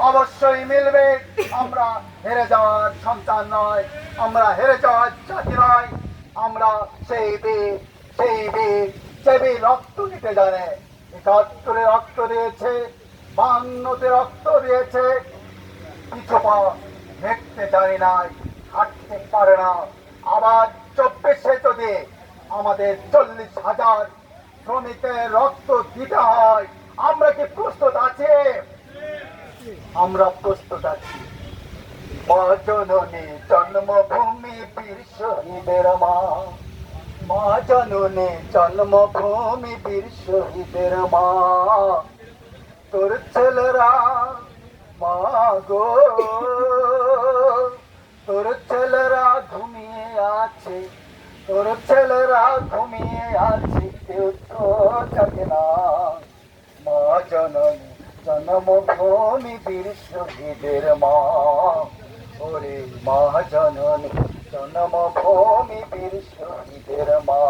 অবশ্যই মিলবে। আমরা হেরে যাওয়ার সন্তান নয়, আমরা হেরে যাওয়ার জাতি নয়। আমরা সেই বীর, সেই বীর যে বীর রক্ত দিতে জানে। ৭১-এ রক্ত দিয়েছে, ৫২-তে রক্ত দিয়েছে, পিছু পা দেখতে জানি নাই, হাঁটতে পারে না। আবার ২৪-এ যদি আমাদের ৪০,০০০ শ্রমিকের রক্ত দিতে হয়, আমরা কি প্রস্তুত আছি? আমরা প্রস্তুত আছি। মা জননী জন্মভূমি বীর শহীদের মা, মা জননী জন্মভূমি বীর শহীদের মা। তোর ছেলেরা মা গো, তোর ছেলেরা ঘুমিয়ে আছে, তোর ছেলেরা ঘুমিয়ে আছে, কেউ তো জাগে না। মা জননী জন্মভূমি বীর শহীদের মা, ওরে মা জননী জন্মভূমি বীর শহীদের মা।